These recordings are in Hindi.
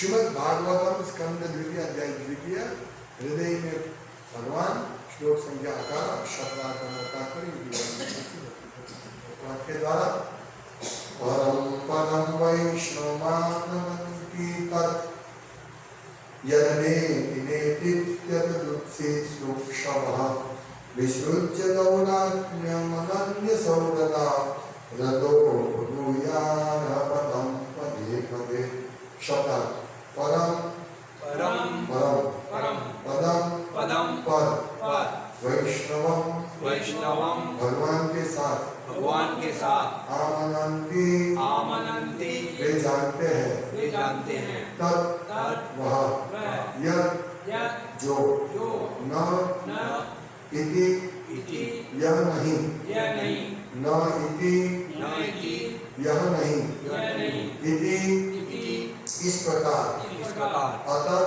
श्रीमद् भागवतम स्कंद द्वितीय अध्याय द्वितीय हृदय में भगवान श्लोक संख्या का के द्वारा परम पदम वैष्णवानन्ति तत् यदनेति नेति यदुत्से सूक्ष्मः विसृज्य दौरात्म्यमनन्यसौरदा रतो भूयानपदं पदे पदे शब्द परम परम परम परम पदम पदम पद पद वैष्णवम वैष्णवम भगवान के साथ भगवान के साथ आमनन्ति आमनन्ति वे जानते हैं तत् वह यत् जो न इति यह नहीं न इति यह नहीं इति इस प्रकार अतः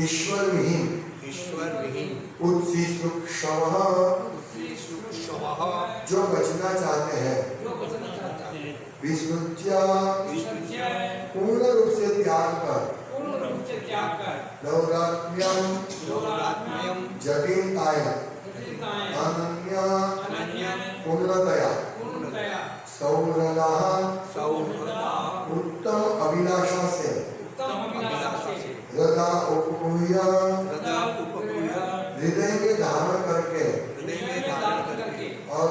ईश्वर विहीन उत्सिसृक्षवः जो बचना चाहते हैं विसृज्य पूर्ण रूप से त्याग कर दौरात्म्यम जटिलताय अनन्य पूर्णतया सौरलाः उत्तम अभिलाषा से हृदय उपगुह्य हृदय में धारण करके और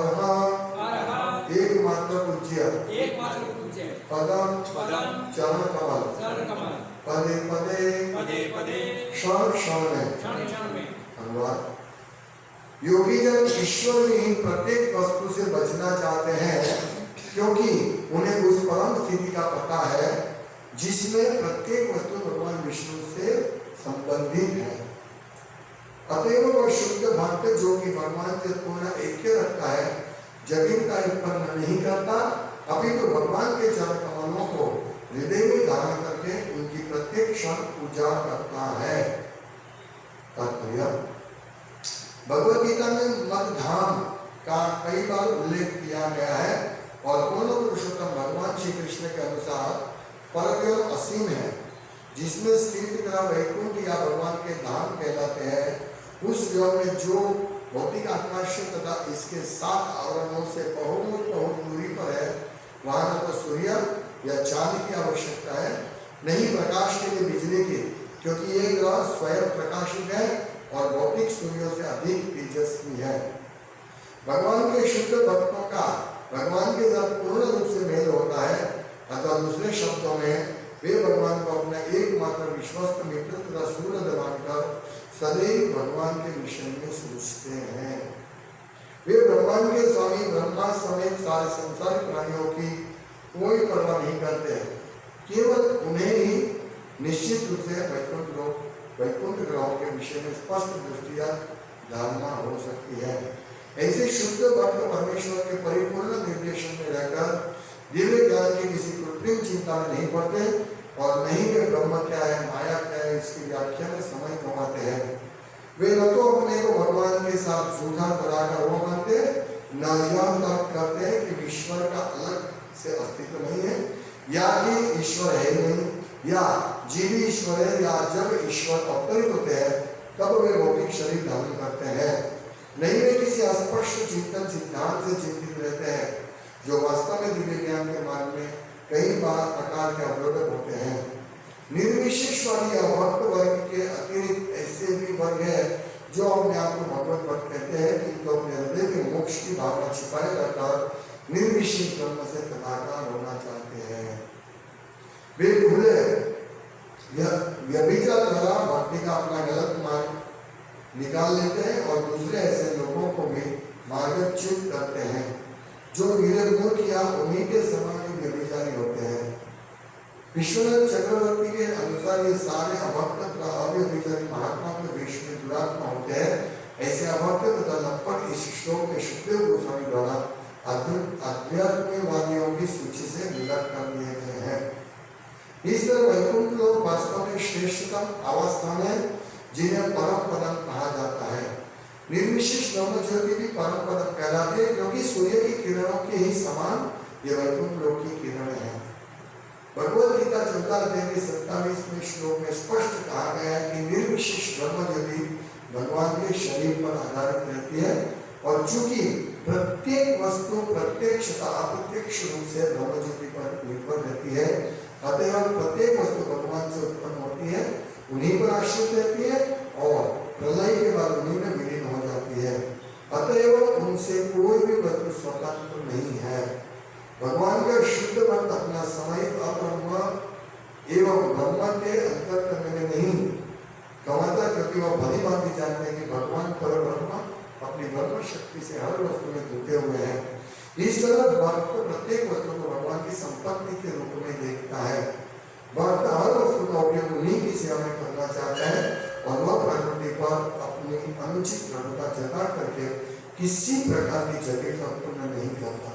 एकमात्र पूज्य पदम चरण कमल पदे पदे क्षण क्षण में धन्यवाद। योगी जन ईश्वर में प्रत्येक वस्तु से बचना चाहते हैं क्योंकि उन्हें उस परम स्थिति का पता है जिसमें प्रत्येक वस्तु भगवान विष्णु से संबंधित है। अतएव वह शुद्ध भक्त जो कि भगवान से पूर्ण ऐक्य रखता है जटिलता उत्पन्न नहीं करता अपितु भगवान के चरण कमलों को हृदय में धारण करके उनकी प्रत्येक क्षण पूजा करता है। तात्पर्य भगवद गीता में मद धाम का कई बार उल्लेख किया गया है और पूर्ण पुरुषोत्तम भगवान श्री कृष्ण के अनुसार परम असीम है जिसमें स्थित ग्रह वैकुंठ या भगवान के धाम कहलाते हैं। उस योग में जो भौतिक आकाश तथा इसके 7 आवरणों से बहुत दूरी पर है वहां न तो सूर्य या चांद की आवश्यकता है नहीं प्रकाश के लिए बिजली की क्योंकि ये ग्रह स्वयं प्रकाशित है और भौतिक सूर्यों से अधिक तेजस्वी है। भगवान के शुद्ध भक्तों का भगवान के साथ पूर्ण रूप से मेल होता है अथवा दूसरे शब्दों में वे भगवान को अपना एकमात्र विश्वस्त मित्र तथा सूर्य मानकर सदैव भगवान के विषय में सोचते हैं। वे भगवान के स्वामी ब्रह्मा समेत सारे संसारिक प्राणियों की कोई परवाह नहीं करते केवल उन्हें ही निश्चित रूप से वैकुंठ ग्रहों के विषय में स्पष्ट दृष्टिया धारणा हो सकती है। ऐसे शुद्ध भक्त परमेश्वर के परिपूर्ण निर्देशन में रहकर दिव्य ज्ञान की किसी कृत्रिम चिंता में नहीं पड़ते और नहीं वे ब्रह्म क्या है माया क्या है इसकी व्याख्या में समय गंवाते हैं। वे न तो अपने को भगवान के साथ झूठा कराकर वो मानते न यह तर्क करते हैं कि ईश्वर का अलग से अस्तित्व नहीं है या कि ईश्वर है नहीं या जीव ईश्वर है या जब ईश्वर अवतरित होते हैं तब वे भौतिक शरीर धारण करते हैं। नहीं वे किसी अस्पष्ट चिंतन सिद्धांत से चिंतित रहते हैं जो वास्तव में दिव्य ज्ञान के मार्ग में कई बार प्रकार के अवरोधक होते हैं। निर्विशेषवादी अभक्त वर्ग के अतिरिक्त ऐसे भी वर्ग है जो अपने आप को भगवत भक्त कहते हैं किंतु अपने हृदय में मोक्ष की भावना छिपाए रखकर निर्विशेष ब्रह्म से तदाकार होना चाहते हैं। वे भूले व्यभिचार द्वारा भक्ति का अपना गलत मार्ग निकाल लेते हैं और दूसरे ऐसे लोगों को भी मार्गच्युत करते हैं जो वीरमूर्ख या उन्हीं के समान ही व्यभिचारी होते हैं। विश्वनाथ चक्रवर्ती के अनुसार ये सारे अभक्त अव्यभिचारी महात्मा के वेश में दुरात्मा होते हैं। ऐसे अभक्त तथा लपट इस श्लोक में सुखदेव गोस्वामी द्वारा अध्यात्मवादियों की सूची से विलग कर दिए गए हैं। इस तरह वैकुंठ लोक वास्तव में श्रेष्ठतम अवस्था है जिन्हें परम पदम कहा जाता है। निर्विशेष ब्रह्म ज्योति भी परम पदम कहलाते हैं क्योंकि सूर्य की किरणों के ही समान ये वैकुंठ लोक की किरणें हैं। भगवद गीता 14-27 श्लोक में स्पष्ट कहा गया है कि निर्विशेष ब्रह्म ज्योति भगवान के शरीर पर आधारित रहती है, और चूंकि प्रत्येक वस्तु प्रत्यक्षता अप्रत्यक्ष रूप से ब्रह्म ज्योति पर निर्भर रहती है, अतएव प्रत्येक वस्तु भगवान से उत्पन्न होती है, उन्हीं पर आश्रित रहती है और प्रलय के बाद उन्हीं में विलीन हो जाती है। अतएव उनसे कोई भी वस्तु स्वतंत्र नहीं है। भगवान का शुद्ध भक्त अपना समय अब्रह्म एवं ब्रह्म के अंतर करने में नहीं गंवाता, क्योंकि वह भली भांति जानते हैं कि भगवान पर ब्रह्म अपनी ब्रह्म शक्ति से हर वस्तु में जुटे हुए हैं। इस तरह भक्त प्रत्येक वस्तु को भगवान की संपत्ति के रूप में देखता है। भक्त हर वस्तु का उपयोग उन्हीं की सेवा में करना चाहता है और वह प्रकृति पर अपनी अनुचित प्रभुता जता करके किसी प्रकार की जटिलता उत्पन्न नहीं करता।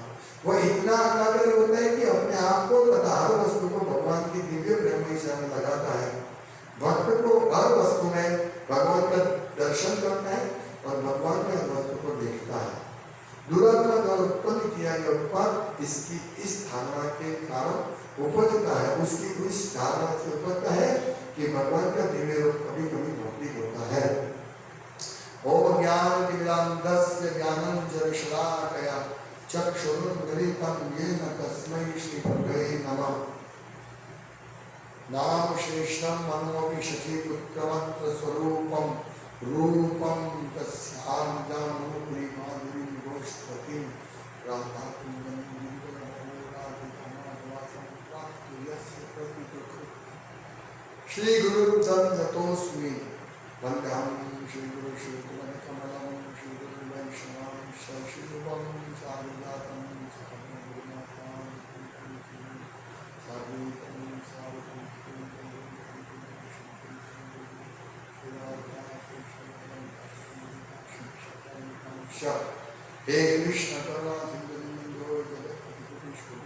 वह इतना अज्ञाकारी होता है कि अपने आप को तथा हर वस्तु को भगवान की दिव्य प्रेम सेवा में लगाता है। भक्त को हर वस्तु में भगवान का दर्शन करता है और भगवान में हर वस्तु को देखता है। दुरात्मा द्वारा उत्पन्न किया गया उत्पाद इसकी इस धारणा के कारण उपजता है, उसकी इस धारणा से उपजता है कि भगवान का दिव्य रूप कभी कभी भौतिक होता है। ओम ज्ञान तिमिरान्धस्य ज्ञानञ्जनशलाकया चक्षुरुन्मीलितं येन तस्मै श्रीगुरवे नमः। नाम श्रेष्ठं मनोऽपि शचीपुत्रमत्र स्वरूपं रूपं तस्यानुजानुपुरी माधुरीं गोष्ठवतीं राधाकुन्दं श्री गुरु दत्तोस्मि वंदहं श्री गुरु श्रीकमलं श्री गुरु वैष्णवं शिवं सारुजातं सारुनाथं सारुतं सारुतं हे कृष्ण करुणा सिंधु दीनबंधो जगत्पते श्री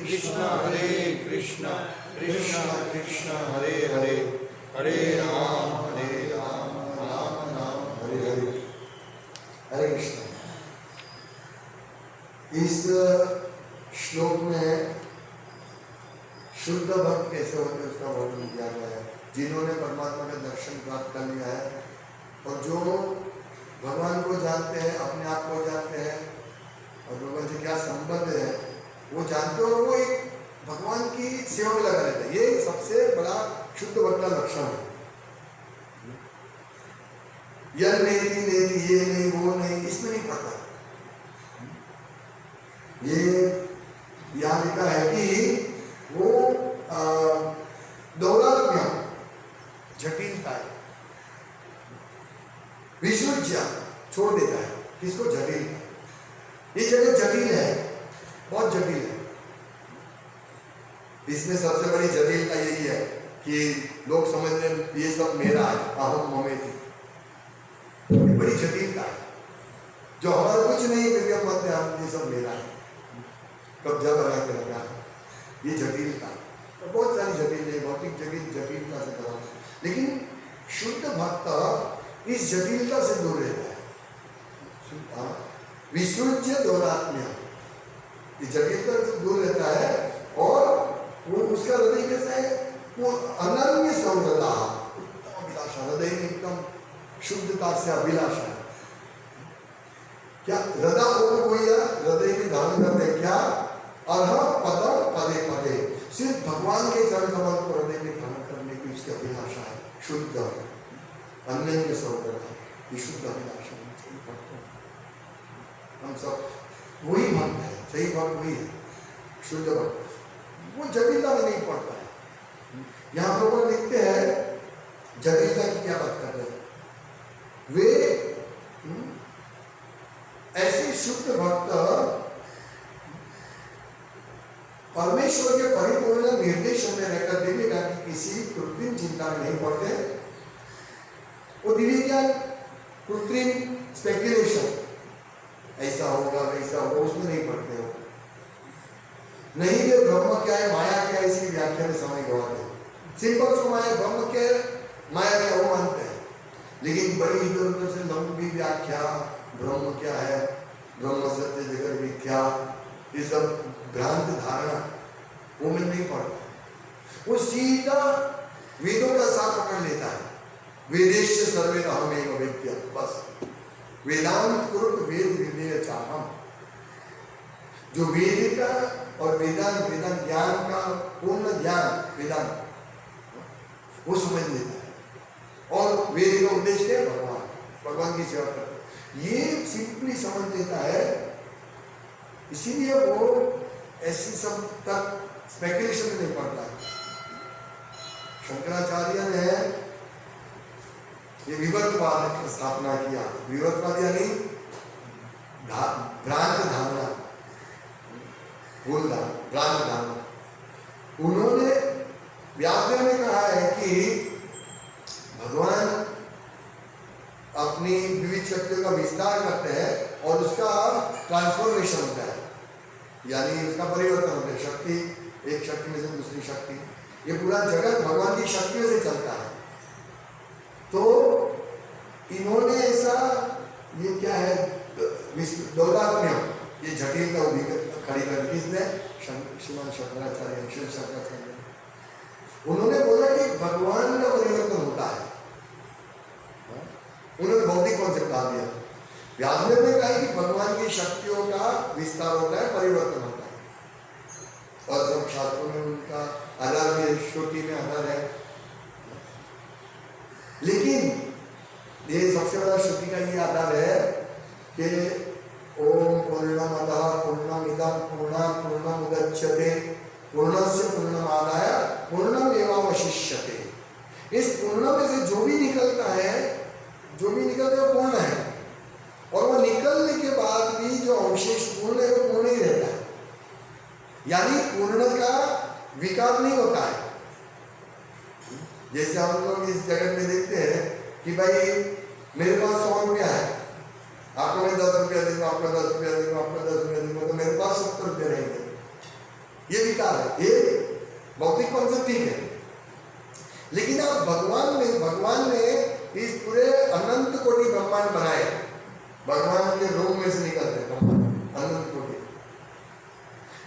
कृष्ण हरे कृष्ण कृष्ण कृष्ण हरे हरे, हरे राम राम राम हरे हरे। हरे कृष्ण। इस श्लोक में शुद्ध भक्त कैसे होते उसका वर्णन किया गया है। जिन्होंने परमात्मा का दर्शन प्राप्त कर लिया है और जो भगवान को जानते हैं, अपने आप को जानते हैं और भगवान से क्या संबंध है वो जानते हो, वो एक भगवान की सेवा में लगा रहता है। ये सबसे बड़ा शुद्ध भक्त का लक्षण है। यह नेति नेति, ये नहीं वो नहीं, इसमें नहीं पड़ता। ये यहाँ लिखा है कि वो दौरात्म्य जटिलता है, विसृज्य छोड़ देता है। किसको? जटिल। ये जगह जटिल है, बहुत जटिल है। इसमें सबसे बड़ी जटिलता यही है कि लोग समझ रहे हैं ये सब मेरा है, अहम ममेति। बड़ी जटिलता है जो हमारा कुछ नहीं, फिर हम मानते हैं ये सब मेरा है, कब्जा बना के रखा है। ये जटिलता तो बहुत सारी जटिल है, भौतिक जटिलता से भरा है। लेकिन शुद्ध भक्त इस जटिलता से दूर रहता है। विसृज्य दौरात्म्य, इस जटिलता से दूर रहता है और वो उसका हृदय कैसा है? वो अनन्य सौंदर्यता, उत्तम अभिलाषा, हृदय में एकदम शुद्धता से अभिलाषा है। क्या हृदय को कोई हृदय में धारण करते क्या? अर्ह पदम पदे पदे, सिर्फ भगवान के चरण कमल को हृदय में धारण करने की उसकी अभिलाषा है। शुद्ध अनन्य सौंदर्यता, ये शुद्ध अभिलाषा। हम सब वही भक्त है, सही भक्त वही है, शुद्ध भक्त। वो जटिलता में नहीं पड़ता है। यहाँ पर लिखते हैं जटिलता की क्या बात कर रहे हैं वे? ऐसे शुद्ध भक्त परमेश्वर के परिपूर्ण निर्देशन में रहकर दिव्य ज्ञान की किसी कृत्रिम चिंता में नहीं पड़ते। वो दिव्य ज्ञान कृत्रिम स्पेक्युलेशन ऐसे ऐसा होगा वैसा होगा, उसमें नहीं पढ़ते हो। नहीं कि ब्रह्म क्या है माया क्या है इसकी व्याख्या में समय गवाते हैं। सिंपल सो माया ब्रह्म क्या है माया क्या वो मानते हैं, लेकिन बड़ी इधर उधर से लंबी व्याख्या ब्रह्म क्या है, ब्रह्म सत्य जगत मिथ्या, ये सब भ्रांत धारणा वो मैं नहीं पढ़ता। वो सीधा वेदों का साथ पकड़ लेता है, वेदेश सर्वे अहमेव वेद्य, बस वेदांत कुरुत वेद विवेक चाहम। जो वेद का और वेदांत ज्ञान का पूर्ण ज्ञान वेदांत वो समझ लेता है, और वेद का उद्देश्य क्या है भगवान की सेवा करना, ये सिंपली समझ लेता है। इसीलिए वो ऐसी सब तक स्पेकुलेशन में नहीं पड़ता है। शंकराचार्य ने ये विवर्तवाद की स्थापना किया। विवर्तवाद यानी भ्रांत धारणा, भूल भ्रांत धारणा। उन्होंने व्यासदेव ने कहा है कि भगवान अपनी विविध शक्तियों का विस्तार करते हैं और उसका ट्रांसफॉर्मेशन होता है, यानी उसका परिवर्तन होता है, शक्ति एक शक्ति में से दूसरी शक्ति। ये पूरा जगत भगवान की शक्तियों से चलता है। तो इन्होंने ऐसा ये क्या है दौरात्म्य, ये जटिलता खड़ी कर दी। किसने? श्रीमान शंकराचार्य, शिव शंकराचार्य। उन्होंने बोला कि भगवान का परिवर्तन होता है। उन्होंने भौतिक कॉन्सेप्ट डाल दिया। व्यासदेव ने कहा कि भगवान की शक्तियों का विस्तार होता है, परिवर्तन होता है, और सब शास्त्रों में उनका आधार भी श्रुति में आधार है। लेकिन ये सबसे बड़ा श्रुति का ये आधार है कि ओम पूर्णमदः पूर्णमिदं पूर्णात् पूर्णमुदच्यते पूर्णस्य पूर्णमादाय पूर्णमेवावशिष्यते। इस पूर्ण में से जो भी निकलता है वो पूर्ण है, और वो निकलने के बाद भी जो अवशेष पूर्ण है वो पूर्ण ही रहता है, यानी पूर्ण का विकार नहीं होता है। जैसे हम लोग इस जगत में देखते हैं कि भाई मेरे पास 100 रुपया है, आपको मैं 10 रुपया दूंगा, आपको 10 रुपया दूंगा, आपको 10 रुपया दूंगा, तो मेरे पास 70 रुपये रहेंगे। ये विकार है, ये भौतिक कॉन्सेप्ट ठीक है। लेकिन अब भगवान ने इस पूरे अनंत कोटि ब्रह्मांड बनाए, भगवान के रूप में से निकलते हैं अनंत कोटि,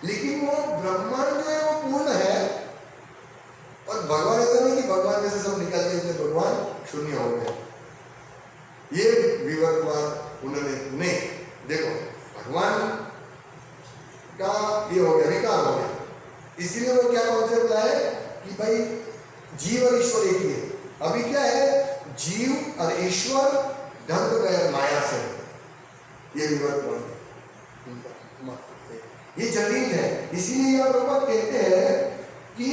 लेकिन वो ब्रह्मांड जो है वो पूर्ण है, और भगवान ऐसा नहीं कि भगवान में से सब निकल गए इसलिए भगवान शून्य हो गया। ये विवर्तवाद उन्होंने देखो भगवान का ये हो गया, विकार हो गया। इसीलिए वो क्या कॉन्सेप्ट लाए कि भाई जीव और ईश्वर एक ही है। अभी क्या है, जीव और ईश्वर ढंग गए माया से, ये विवर्तवाद ये जटिल है। इसीलिए यह प्रभुपाद कहते हैं कि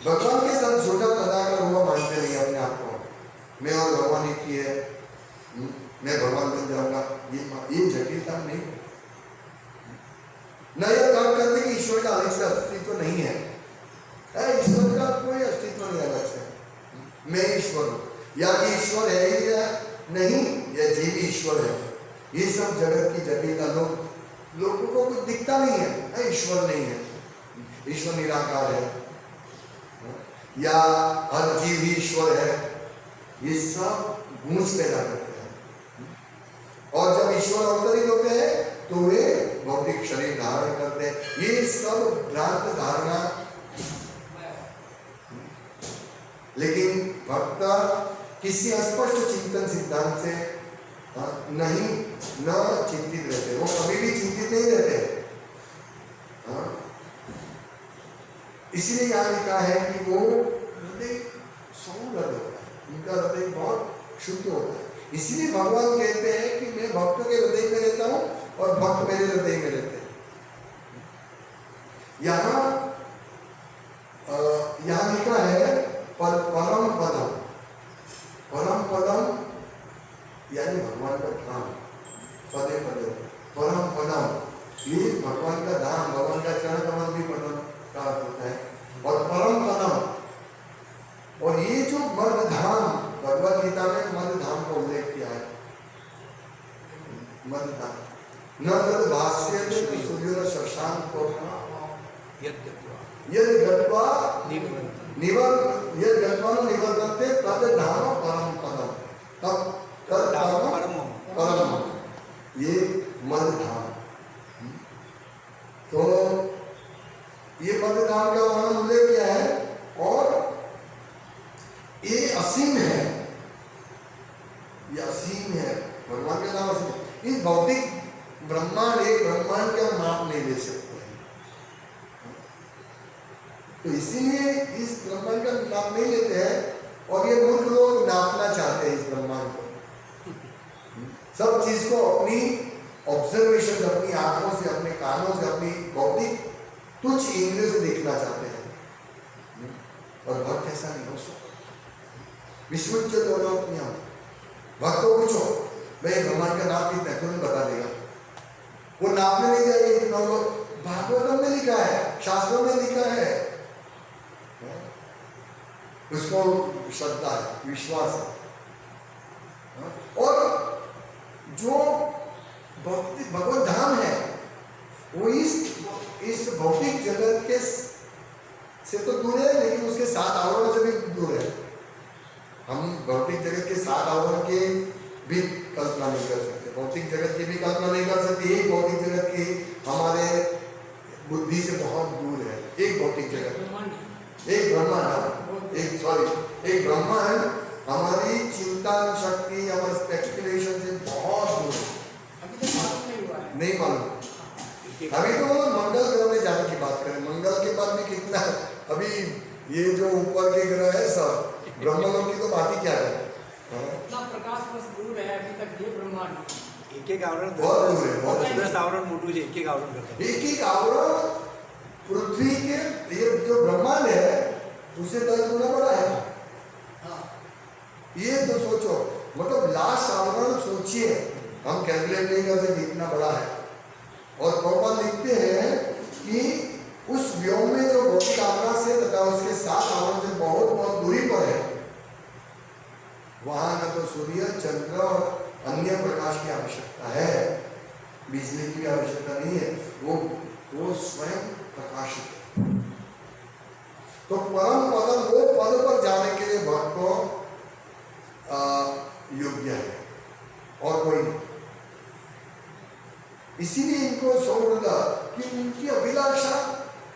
भगवान के साथ छोटा तदाकर हुआ मानते नहीं अपने आप को, मैं और भगवान एक ही है, मैं भगवान बन जाऊंगा, ये जटिलता नहीं है। न यह काम करते कि ईश्वर का अलग से अस्तित्व नहीं है, ईश्वर का कोई अस्तित्व नहीं अलग से, मैं ईश्वर हूँ, या कि ईश्वर है ही या नहीं, या जीव ईश्वर है। ये सब जगत की जटिलता, लोगों को कुछ दिखता नहीं है, ईश्वर नहीं है, ईश्वर निराकार है, या हर जीव ही ईश्वर है, ये सब गूंज पैदा करते हैं। और जब ईश्वर अवतरित होते हैं तो वे भौतिक शरीर धारण करते हैं। ये सब भ्रांत धारणा। लेकिन भक्त किसी अस्पष्ट चिंतन सिद्धांत से नहीं न चिंतित रहते, वो कभी भी चिंतित नहीं रहते। इसीलिए यहाँ लिखा है कि वो हृदय सौम्य हृदय होता है, उनका हृदय बहुत शुद्ध होता है। इसीलिए भगवान कहते हैं कि मैं भक्त के हृदय में रहता हूँ और भक्त मेरे हृदय में रहते हैं। यहाँ लिखा है परम पदम, परम पदम यानी भगवान का धाम, पदे पदे परम पदम, ये भगवान का धाम, भगवान का चरण कमल भी पदम का अर्थ होता है, और परम पदम। और ये जो मध्य धाम, भगवद गीता में मध्य धाम का उल्लेख किया है, मध्यधाम न तद भाष्यते सूर्यो शशांको यदि गत्वा निवर्तन्ते तद धाम परम पदम तद धाम परम ये मध्यधाम। तो ये मध्यधाम का वर्णन उल्लेख किया है और ये असीम है, ये असीम है, भगवान का नाम असीम है। इस भौतिक ब्रह्मांड एक ब्रह्मांड का नाप नहीं ले सकते हैं, तो इसीलिए इस ब्रह्मांड का नाप नहीं लेते हैं और ये मूर्ख लोग नापना चाहते हैं इस ब्रह्मांड को। सब चीज को अपनी ऑब्जर्वेशन, अपनी आंखों से, अपने कानों से, अपनी भौतिक तुच्छ इंद्रियों से देखना चाहते हैं और भक्त ऐसा नहीं हो सकता। विश्वच्च दोनों भक्त को पूछो भाई ब्रह्मांड का नाप कितना, तुरंत बता देगा। वो नापने नहीं जाएगी इतना, लोग भागवतम में लिखा है, शास्त्रों में लिखा है, उसको श्रद्धा है, विश्वास है। और जो भगवत धाम है वो इस भौतिक जगत के से तो दूर है, लेकिन उसके 7 आवरण से भी दूर है। हम भौतिक जगत के 7 आवरण के भी कल्पना नहीं कर सकते, भौतिक जगत की भी कल्पना नहीं कर सकते। एक भौतिक जगत की हमारे बुद्धि से बहुत दूर है। एक भौतिक जगत, एक ब्रह्मांड, एक ब्रह्मांड हमारी चिंता शक्ति, हमारे स्पेक्युलेशन से बहुत दूर है। नहीं मालूम। अभी तो मंगल ग्रह में जाने की बात करें, मंगल के बाद में कितना, अभी ये जो ऊपर के ग्रह है सब ब्रह्मलोक की तो बात ही क्या है। प्रकाश वर्ष दूर है अभी तक ये ब्रह्मांड। एक आवरण बहुत दूर है, बहुत 10 आवरण मोटू है, एक आवरण करता है। एक आवरण पृथ्वी के ये जो ब्रह्मांड है उससे 10 गुना बड़ा है। ये तो सोचो, मतलब लास्ट आवरण सोचिए, हम कैलकुलेट नहीं कर सकते इतना बड़ा है। और प्रभुपाद लिखते हैं कि उस व्योम में जो भौतिक आकाश है तथा उसके 7 आवरण से बहुत बहुत दूरी पर है, वहां न तो सूर्य, चंद्र और अन्य प्रकाश की आवश्यकता है, बिजली की भी आवश्यकता नहीं है, वो स्वयं प्रकाशित है। तो परम पद, वो पद पर जाने के लिए भक्त को योग्य है और कोई नहीं। इसीलिए इनको सौरदा कि उनकी अभिलाषा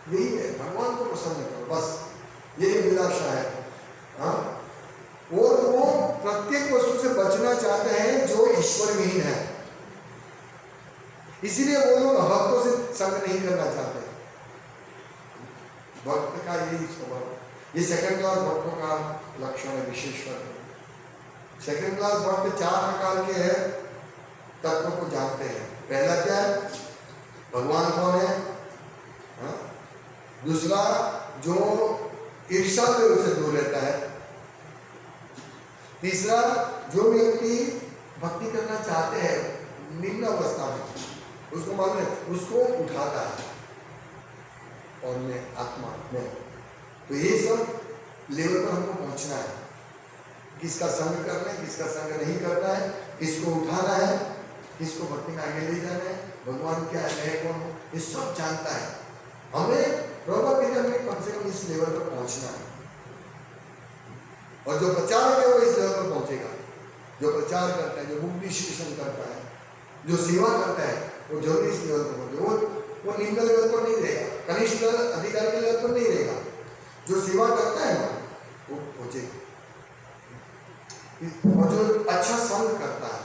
यही है, भगवान को प्रसन्न करो, बस यही अभिलाषा है। हाँ, और वो प्रत्येक वस्तु से बचना चाहते हैं जो ईश्वर विहीन है। इसीलिए वो लोग भक्तों से संग नहीं करना चाहते। भक्त का यही स्वभाव, ये सेकंड क्लास भक्तों का लक्षण है, विशेषकर सेकंड क्लास भक्त 4 प्रकार के हैं, तत्व को जानते हैं। पहला क्या है, भगवान कौन है। हाँ? दूसरा, जो ईर्ष्या से उससे दूर रहता है। तीसरा, जो व्यक्ति भक्ति करना चाहते हैं निम्न अवस्था में, उसको मालूम है, उसको उठाता है और मैं आत्मा में। तो ये सब लेवल पर हमको पहुंचना है, किसका संग करना है, किसका संग नहीं करना है, किसको उठाना है, किसको भक्ति में आगे ले जाना है, भगवान क्या है, मैं कौन हूँ, ये सब जानता है। हमें प्रभु के लिए कम से कम इस लेवल पर पहुंचना है। और जो प्रचारक है वो इस लेवल पर पहुंचेगा, जो प्रचार करता है, जो बुक डिस्ट्रीब्यूशन करता है, जो सेवा करता है, वो जरूर इस लेवल पर पहुंचे। वो निम्न लेवल पर नहीं रहेगा, कनिष्ठ अधिकारी के लेवल पर नहीं रहेगा। जो सेवा करता है ना वो पहुंचेगा। और जो अच्छा संग करता है,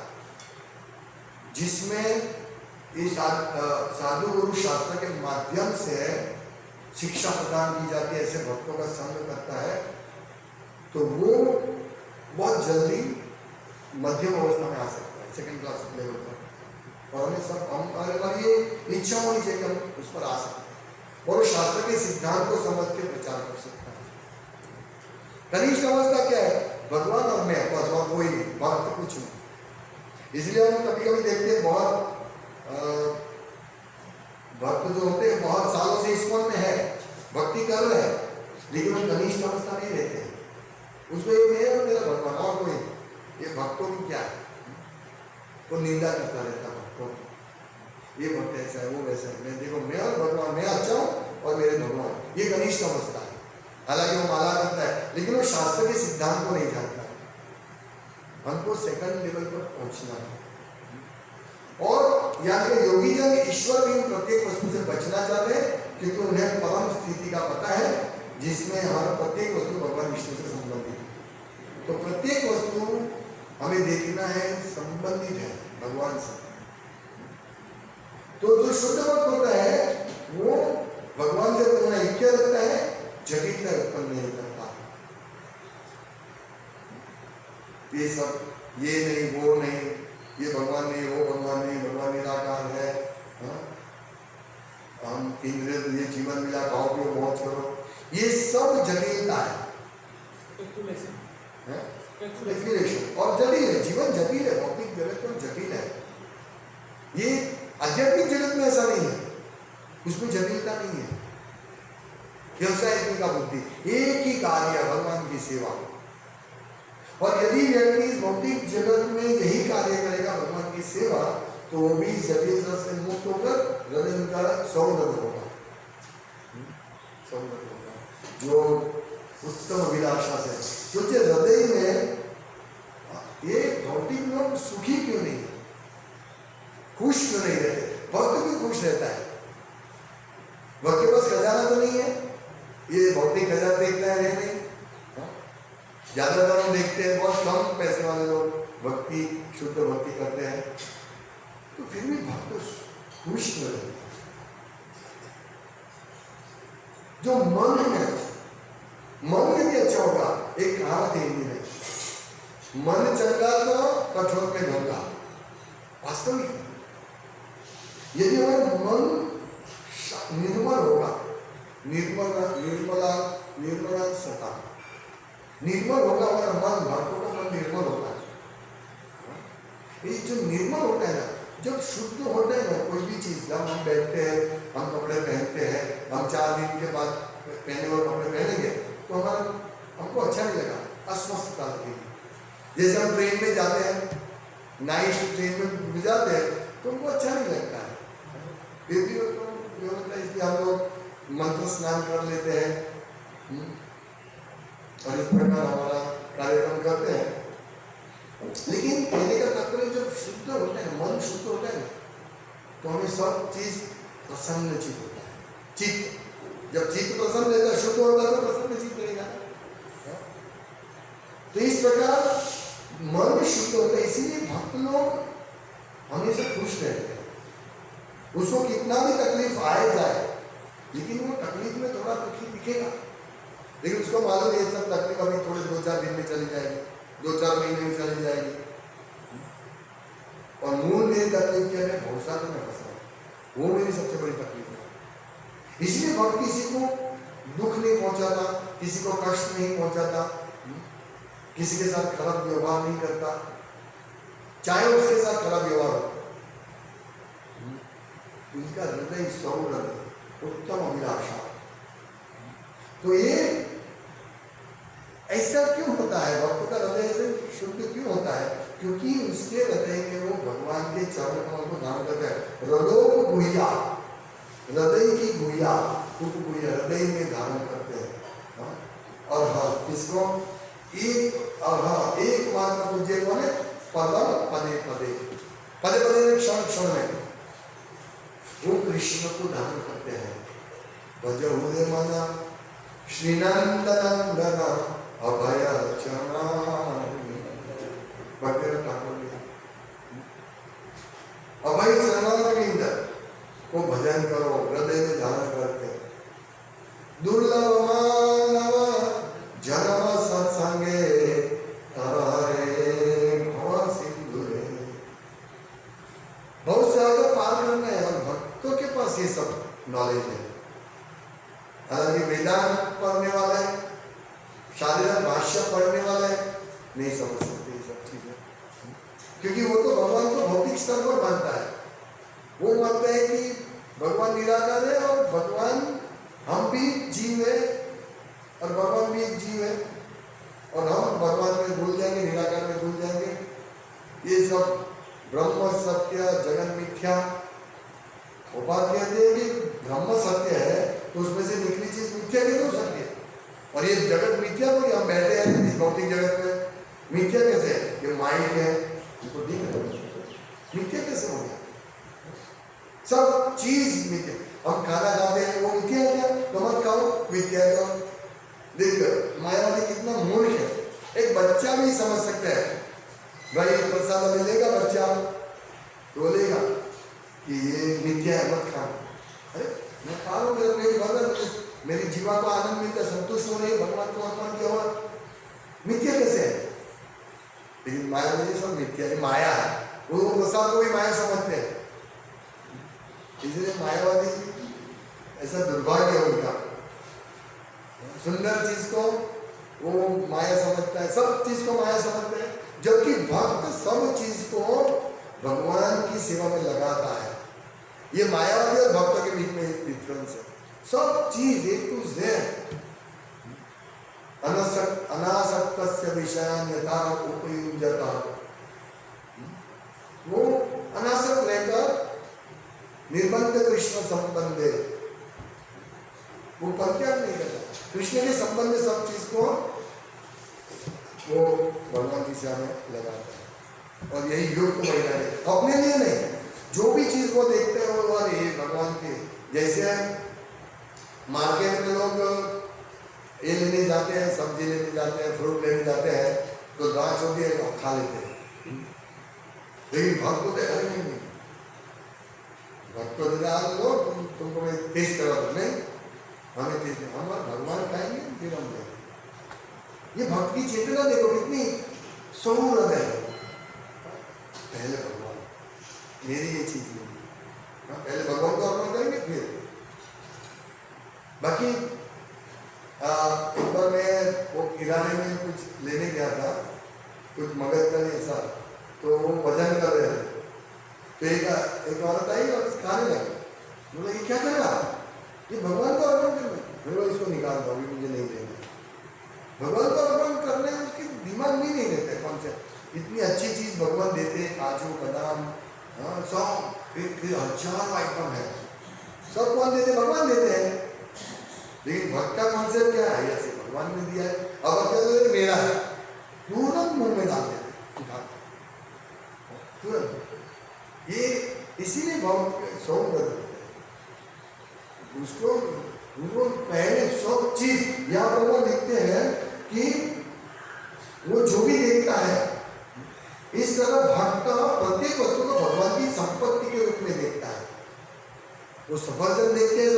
जिसमें इस साधु गुरु शास्त्र के माध्यम से शिक्षा प्रदान की जाती है, ऐसे भक्तों का संग करता है, तो वो बहुत जल्दी मध्यम अवस्था में आ सकता है, सेकंड क्लास लेवल पर। और हमें सब हमारी ये इच्छा होनी चाहिए कि हम उस पर आ सकते हैं और शास्त्र के सिद्धांत को समझ के प्रचार कर सकते हैं। कनिष्ठ अवस्था क्या है, भगवान और मैं, बस और कोई नहीं, भक्त कुछ नहीं। इसलिए हम कभी कभी देखते हैं बहुत भक्त जो होते हैं बहुत सालों से इस्कॉन में है, भक्ति कर रहे हैं, लेकिन वो कनिष्ठ अवस्था नहीं रहते हैं। उसको ये मैं और मेरा भगवान और कोई, ये भक्तों की क्या है, वो निंदा करता रहता है। भक्तों को। ये भक्त ऐसा है, वो वैसा है, मैं देखो मैं और भगवान, मैं अच्छा हूँ और मेरे भगवान, ये घनिष्ठ अवस्था है। हालांकि वो माला करता है लेकिन वो शास्त्र के सिद्धांत को नहीं जानता। हमको सेकंड लेवल पर पहुंचना है। और यहाँ के योगी जन ईश्वर भी प्रत्येक वस्तु से बचना चाहते हैं क्योंकि उन्हें परम स्थिति का पता है जिसमें हमारा प्रत्येक वस्तु भगवान विष्णु से संबंधित है। तो प्रत्येक वस्तु हमें देखना है संबंधित है भगवान से। तो जो शुद्ध भक्त होता है वो भगवान से अपना ऐक्य रखता है, जटिलता उत्पन्न नहीं करता। ये सब ये नहीं वो नहीं, ये भगवान नहीं वो भगवान नहीं, भगवान निराकार है, हम इंद्रिय ये जीवन मिला, खाओ पियो मौज करो, ये सब जटिलता है। स्पेकुलेशन और जटिल है, जीवन जटिल है, भौतिक जगत में जटिल है। ये आध्यात्मिक जगत में ऐसा नहीं है, उसमें जटिलता नहीं है। व्यवसाय का बुद्धि, एक ही कार्य है भगवान की सेवा। और यदि व्यक्ति इस भौतिक जगत में यही कार्य करेगा भगवान की सेवा, तो वो भी जटिलता से मुक्त होकर हृदय का सौंदर्य होगा, सौंदर्य होगा जो उत्तम अभिलाषा से। सोचिए हृदय में ये भौतिक लोग सुखी क्यों नहीं, खुश क्यों नहीं रहते? भक्त भी खुश रहता है। भक्त के पास खजाना तो नहीं है, ये भौतिक खजाना देखता है नहीं, ज्यादातर हम देखते हैं बहुत कम पैसे वाले लोग भक्ति, शुद्ध भक्ति करते हैं, तो फिर भी भक्त खुश क्यों रहता है? जो मन है, मन यदि अच्छा होगा, एक कहावत है हिंदी में, मन चंगा तो कठोर में गंगा। वास्तविक यदि हमारा मन निर्मल होगा, निर्मला सता, निर्मल होगा हमारा मन, भक्तों का मन निर्मल होता है। ये जो निर्मल होता है ना, जब शुद्ध होता है ना कोई भी चीज, जब हम बैठते हैं, हम कपड़े पहनते हैं, हम 4 दिन के बाद पहने हुए कपड़े पहनेंगे तो हमारा हमको अच्छा नहीं लगा, अस्वस्थता लगेगी। जैसे हम ट्रेन में जाते हैं, नाइट ट्रेन में गुजारते हैं तो हमको अच्छा नहीं लगता है, फिर भी लगता है, इसलिए हम लोग मंत्र स्नान कर लेते हैं और इस प्रकार हमारा कार्यक्रम करते हैं। लेकिन कहने का तात्पर्य जब शुद्ध होता है, मन शुद्ध होता है तो हमें सब चीज प्रसन्न चित्त होता है। चित्त जब चित्त प्रसन्न रहता है, शुद्ध होता है तो प्रसन्न चित्त रहेगा। तो इस प्रकार मन शुद्ध होता है, इसीलिए भक्त लोग हमेशा खुश रहते हैं। उसको कितना भी तकलीफ आए जाए, लेकिन वो तकलीफ में थोड़ा तकलीफ दिखेगा, लेकिन उसको मालूम ये सब तकलीफ अभी थोड़े 2-4 दिन में चली जाएगी, 2-4 महीने में चली जाएगी। और मूल मेरी तकलीफ क्या है, भरोसा तो मैं फंसा, वो मेरी सबसे बड़ी तकलीफ है। इसलिए भक्त किसी को दुख नहीं पहुंचाता, किसी को कष्ट नहीं पहुंचाता, किसी के साथ खराब व्यवहार नहीं करता, चाहे उसके साथ खराब व्यवहार हो। उसका हृदय सौंदर्य, उत्तम अभिलाषा। तो ये ऐसा क्यों होता है, भक्त का हृदय से शुद्ध क्यों होता है? क्योंकि उसके हृदय में वो भगवान के चरण कमल को धारण करता है। हृदय गुहिया, हृदय की गुहिया, हृदय में धारण करते हैं। और हाँ, इसको एक बार का पूज्य बोले, पदम पदे पदे, पदे पदे क्षण क्षण में वो कृष्ण को धारण करते हैं। भजहुरे मना श्रीनंदनंदन अभय चरणारविंद। भगवान ठाकुर अभय चरणारविंद को भजन करो, हृदय में धारण करते। दुर्लभ मानव जन्म सत्संगे तारे भव सिंधुरे। बहुत ज्यादा पार करना है और भक्तों के पास ये सब नॉलेज है। हालांकि वेदांत पढ़ने वाले, शारीरिक भाष्य पढ़ने वाले नहीं समझ सकते ये सब चीजें, क्योंकि वो तो भगवान को भौतिक स्तर पर मानता है। वो मानता है कि भगवान निराकार है और भगवान, हम भी जीव है और भगवान भी एक जीव है, और हम भगवान में भूल जाएंगे, निराकार में भूल जाएंगे। ये सब ब्रह्म सत्य जगन मिथ्या। वो बात कहते हैं कि ब्रह्म सत्य है तो उसमें से निकली चीज मिथ्या कैसे हो सकती है? और ये जगत मिथ्या तो हम बैठे हैं इस भौतिक जगत में, मिथ्या कैसे है? ये माइंड है, इसको दिख रहा है, मिथ्या कैसे हो गया? सब चीज मिथ्या। हम खाना खाते हैं वो मिथ्या है क्या? तो मत खाओ, मिथ्या है। तो देखो मायावादी कितना मूर्ख है, एक बच्चा भी समझ सकता है भाई प्रसाद मिलेगा, बच्चा बोलेगा कि ये मिथ्या है मत खा। अरे मैं खा लूँ, मेरा पेट भर रहा है, मेरी जीवा को आनंद मिलता, संतुष्ट हो रही है, भगवान को अर्पण किया हुआ, मिथ्या कैसे है? लेकिन माया में ये सब मिथ्या है, माया है। वो प्रसाद को भी माया समझते हैं, इसलिए मायावादी ऐसा दुर्भाग्य है उनका। सुंदर चीज को वो माया समझता है, सब चीज को माया समझते हैं, जबकि भक्त सब चीज को भगवान की सेवा में लगाता है। ये मायावादी और भक्तों के बीच में एक डिफरेंस है। सब चीज एक टू जेड अनासक्त विषयान यथा उपयुज्यता, वो अनासक्त रहकर निर्बंध कृष्ण संबंधे, वो परित्याग नहीं करता, कृष्ण के संबंध में सब चीज को वो भगवान की सेवा में लगाता है। और यही युक्त महिला है, अपने लिए नहीं, जो भी चीज वो देखते हैं वो ये भगवान के। जैसे मार्केट में लोग ये लेने जाते हैं, सब्जी लेने जाते हैं, फ्रूट लेने जाते हैं, तो गांच होती है तो खा लेते हैं, लेकिन भक्त को देखा नहीं, भक्त को देखा लो तुमको मैं टेस्ट करा दो, नहीं हमें टेस्ट नहीं, हम भगवान खाएंगे फिर हम देंगे। ये भक्त की चेतना देखो कितनी सौम्य है। पहले भगवान, मेरी ये चीज नहीं, पहले भगवान को अर्पण करेंगे फिर बाकी। एक बार मैं वो किराने में कुछ लेने गया था, कुछ मगज का ऐसा, तो वो वजन कर रहे थे, तो एक औरत आई और खाने लगी, बोला ये क्या कर रहा? ये भगवान को अर्पण करना। मैं इसको निकाल दो, अभी मुझे नहीं लेना। भगवान को अर्पण करने उसकी दिमाग भी नहीं देते कॉन्सेप्ट। इतनी अच्छी चीज भगवान देते हैं, काजू बादाम सब, फिर हजारों आइटम है, सब कौन देते? भगवान देते हैं। लेकिन भक्त का कॉन्सेप्ट क्या है? ऐसे भगवान ने दिया है, अब क्या मेरा है, तुरंत मुंह में डाल देते तुरंत। ये इसीलिए बहुत सौम्य उसको पहले सब चीज। यहाँ पर वो लिखते हैं कि वो जो भी देखता है, इस तरह भक्त प्रत्येक वस्तु को भगवान की संपत्ति के रूप में देखता है। वो सफरजन देखते हैं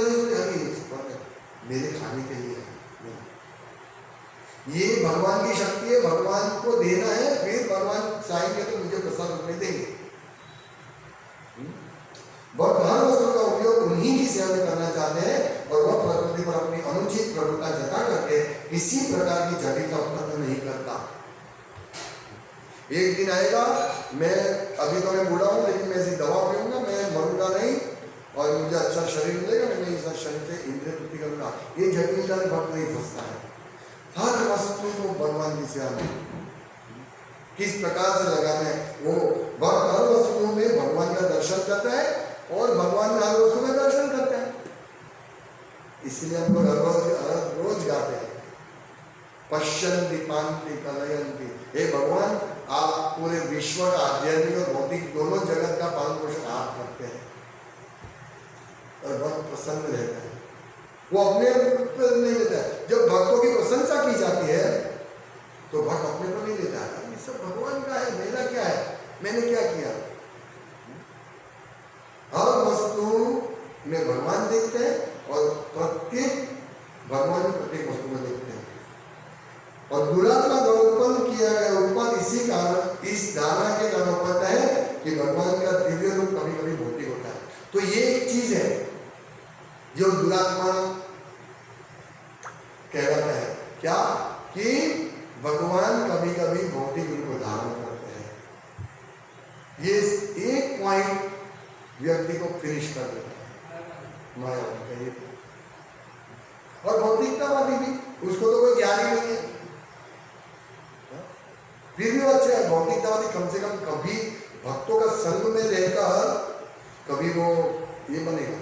मेरे खाने के लिए है, ये भगवान की शक्ति है, भगवान को देना है, फिर भगवान चाहेंगे तो मुझे प्रसाद में देंगे। वह हर वस्तु का उपयोग उन्हीं की सेवा में करना चाहते हैं और वह प्रकृति पर अपनी अनुचित प्रभुता जता करके किसी प्रकार की जटिल का उत्पन्न नहीं करता। एक दिन आएगा, मैं अभी तो मैं बूढ़ा हूं, लेकिन मैं ऐसी दवा पीऊंगा, मैं मरूंगा नहीं और मुझे अच्छा शरीर मिलेगा, मैं इस शरीर से इंद्रिय तृप्ति करूंगा। ये जटिलता में भक्त नहीं फंसता है। हर वस्तु को भगवान की सेवा में किस प्रकार से लगाना है, वो भक्त हर वस्तु में भगवान का दर्शन करता है और भगवान हर वस्तु का दर्शन करता है। इसलिए हम लोग हर रोज गाते हैं, पश्यन्ति पान्ति कलयन्ति। हे भगवान, आप पूरे विश्व का आध्यात्मिक और भौतिक दोनों जगत का पालन पोषण आप करते हैं और बहुत प्रसन्न रहता है। वो अपने पर नहीं लेता है। जब भक्तों की प्रशंसा की जाती है तो भक्त अपने पर नहीं लेता है, ये सब भगवान का है, मेरा क्या है, मैंने क्या किया। हर वस्तु में भगवान देखते हैं और प्रत्येक भगवान प्रत्येक वस्तु में देखते हैं। और दुरात्मा द्वारा उत्पन्न किया गया उत्पाद इसी कारण, इस धारणा के कारण होता है कि भगवान का दिव्य रूप कभी कभी भौतिक होता है। तो ये एक चीज है जो दुरात्मा कहलाता है, क्या कि भगवान कभी कभी भौतिक रूप धारण करते हैं। ये एक पॉइंट व्यक्ति को फिनिश कर देता है माया का। और भौतिकतावादी भी, उसको तो कोई ज्ञान ही नहीं है, फिर भी अच्छा है। भौतिकतावादी कम से कम कभी भक्तों का संग में रहकर कभी वो ये बनेगा,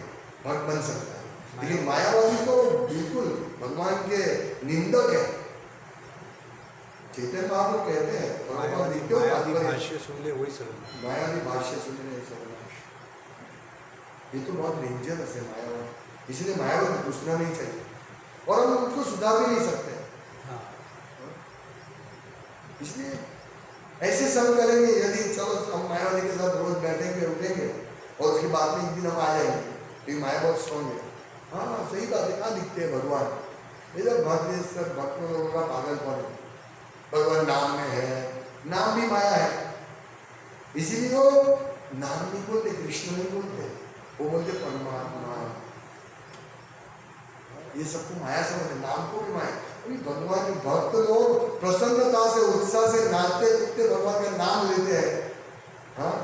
भक्त बन सकता है। लेकिन मायावादी तो बिल्कुल भगवान के निंदक है। चैतन्य महाप्रभु कहते हैं मायावादी भाष्य सुन ले वही सरल। मायावादी भाष्य सुनने सर्वनाश, ये तो बहुत डेंजरस है मायावादी, इसलिए मायावादी पूछना नहीं चाहिए और हम उसको सुधार भी नहीं सकते। हाँ। इसलिए ऐसे संग करेंगे, यदि चलो हम मायावादी के साथ रोज बैठेंगे उठेंगे और उसके बाद में एक दिन हम आ जाएंगे कि माया बहुत स्ट्रॉन्ग है। हाँ सही बात है, कहाँ दिखते हैं भगवान? इधर भक्त सब भक्तों लोगों का पागलपन है। भगवान नाम में है, नाम भी माया है, इसीलिए वो नाम नहीं बोलते, कृष्ण नहीं बोलते, वो बोलते परमात्मा। ये सबको माया समझते, नाम को भी माया। भगवान के भक्त लोग प्रसन्नता से उत्साह से नाचते कूदते भगवान का नाम लेते हैं। हाँ,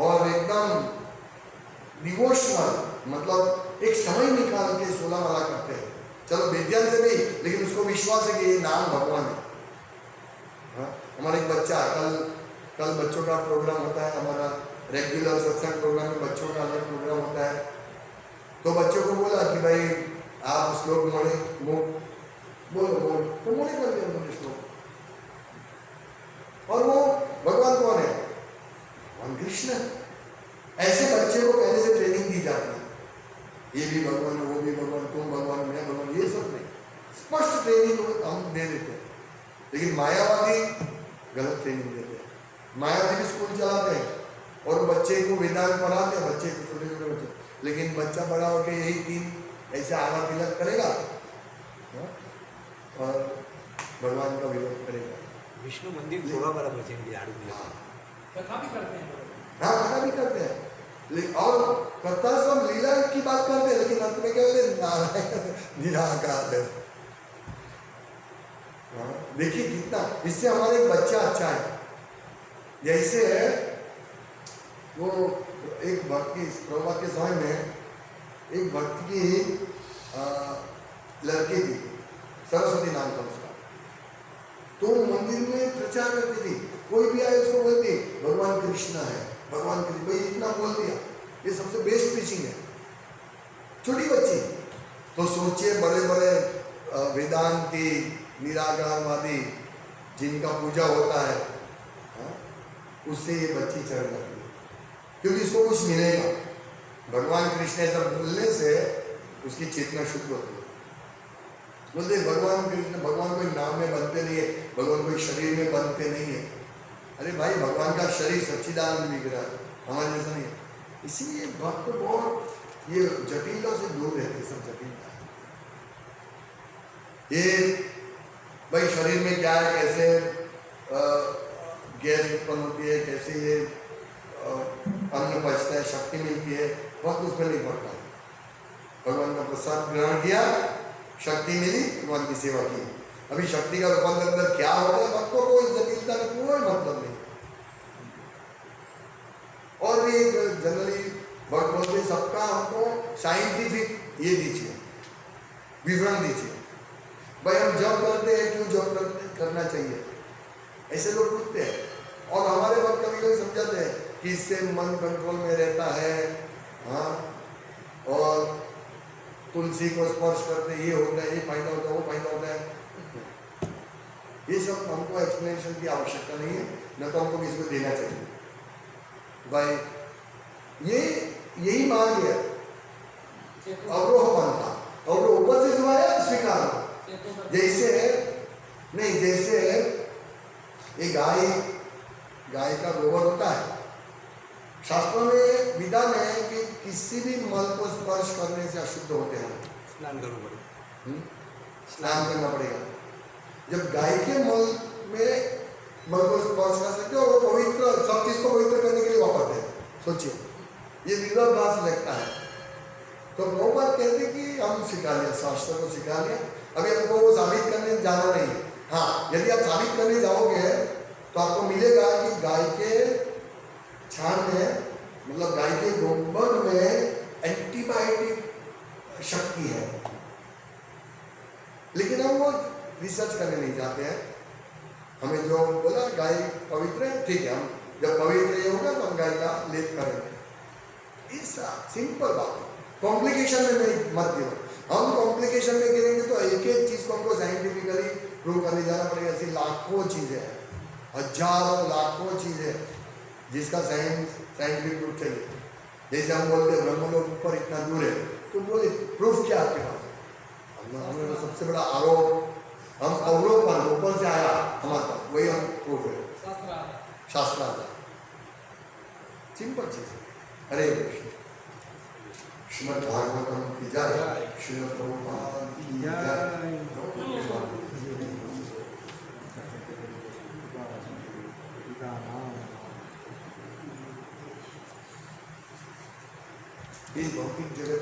और एकदम डिवोशनल, मतलब एक समय निकाल के 16 माला करते हैं। चलो विज्ञान से नहीं, लेकिन उसको विश्वास है कि ये नाम भगवान है। हाँ? हमारा एक बच्चा कल बच्चों का प्रोग्राम होता है, हमारा रेगुलर सत्संग प्रोग्राम में बच्चों का अलग प्रोग्राम होता है। तो बच्चों को बोला कि भाई आप श्लोक बोलो तो मोड़े कर दिया उन्होंने श्लोक। और वो भगवान कौन है? भगवान कृष्ण। ऐसे बच्चे को पहले से ट्रेनिंग दी जाती है, ये भी भगवान है, वो भी भगवान, तुम भगवान, मैं भगवान, ये सब नहीं, स्पष्ट ट्रेनिंग हम दे देते हैं। लेकिन मायावादी गलत ट्रेनिंग देते हैं। मायावादी भी स्कूल चलाते हैं और बच्चे को वेदांत पढ़ाते हैं, बच्चे को छोटे छोटे बच्चे, लेकिन बच्चा बड़ा होकर यही 3 ऐसे आला तिलक करेगा और भगवान का विरोध करेगा। विष्णु मंदिर थोड़ा बड़ा बचेंगे झाड़ू दिया। कथा भी करते हैं। हाँ, कथा भी करते हैं, लेकिन और कथा सब लीला की बात करते हैं, लेकिन अंत में क्या बोले? नारायण निराकार है। देखिए कितना, इससे हमारा एक बच्चा अच्छा है। जैसे वो एक भक्त की प्रभुपाद के समय में एक भक्त की लड़की थी, सरस्वती नाम था उसका। तो मंदिर में प्रचार करती थी, कोई भी आए उसको बोलती भगवान कृष्ण है, भगवान कृष्ण, भाई इतना बोल दिया, ये सबसे बेस्ट प्रीचिंग है। छोटी बच्ची तो सोचिए, बड़े बड़े वेदांती निराकारवादी जिनका पूजा होता है, उससे ये बच्ची चढ़ जाती है, क्योंकि इसको कुछ मिलेगा। भगवान कृष्ण ऐसा बोलने से उसकी चेतना शुद्ध होती है। बोलते भगवान कृष्ण, भगवान कोई नाम में बनते नहीं है, भगवान कोई शरीर में बनते नहीं है। अरे भाई, भगवान का शरीर सच्चिदानंद विग्रह है, हमारे जैसा नहीं है। इसीलिए भक्त बहुत ये जटिलता से दूर रहते हैं, सब जटिलता। ये भाई शरीर में क्या है, कैसे गैस उत्पन्न होती है, कैसे ये अन्न पचता है, शक्ति मिलती है, भक्त उसमें नहीं पड़ता है। भगवान का प्रसाद ग्रहण किया, शक्ति मिली, भगवान की सेवा की। अभी शक्ति का रूपांतर क्या होता है, भक्तों को इस जटिलता में कोई मतलब नहीं। और भी एक जनरली भक्त बोलते सबका हमको साइंटिफिक ये दीजिए, विवरण दीजिए। भाई हम जब करते हैं, क्यों जब करना चाहिए, ऐसे लोग पूछते हैं। और हमारे भक्त कभी कभी समझाते हैं कि इससे मन कंट्रोल में रहता है। हाँ, और तुलसी को स्पर्श करते ये होता है, ये फायदा होता है, वो फायदा होता है। ये सब हमको एक्सप्लेनेशन की आवश्यकता नहीं है, न तो हमको किसी को देना चाहिए। भाई ये यही मान लिया अवरोह था, और ऊपर से जो आया स्वीकार। जैसे नहीं, जैसे ये गाय का गोबर होता है, शास्त्रों में विधान है कि किसी भी मल को स्पर्श करने से अशुद्ध होते हैं, स्नान करना पड़ेगा। स्नान करना पड़ेगा। जब गाय के मल में मल को स्पर्श कर सकते हो, वो पवित्र, सब चीज को पवित्र करने के लिए वापरते हैं। सोचिए, ये विरोधाभास लगता है। तो वो बात कहते कि हम सिखा लिया, शास्त्र को सिखा लिया, अभी हमको वो साबित करने जाना नहीं है। हाँ, यदि आप साबित करने जाओगे तो आपको मिलेगा कि गाय के छान में, मतलब गाय के गोबर में एंटीबायोटिक शक्ति है, लेकिन हम वो रिसर्च करने नहीं जाते हैं। हमें जो बोला गाय पवित्र है, ठीक है, हम जब पवित्र ये होगा तो हम गाय का लेप करेंगे। इस सिंपल बात है, कॉम्प्लिकेशन में नहीं मत दियो। हम कॉम्प्लिकेशन में गिरेंगे तो एक एक चीज को हमको साइंटिफिकली प्रूव करने जाना पड़ेगा। ऐसी लाखों चीजें हैं, हजारों लाखों चीजें जिसका साइंटिफिक प्रूफ चाहिए। जैसे हम बोलते हैं ब्रह्मलोक ऊपर इतना दूर है, तो बोले प्रूफ क्या आपके पास? हमारा सबसे बड़ा आरोप, हम अवरोपण ऊपर से आया हमारे पास, वही हम प्रूफ है, शास्त्र आता। सिंपल चीज है। हरे कृष्ण। श्रीमद् भागवतम की जय, श्रील प्रभुपाद की जय। इस भौतिक जगत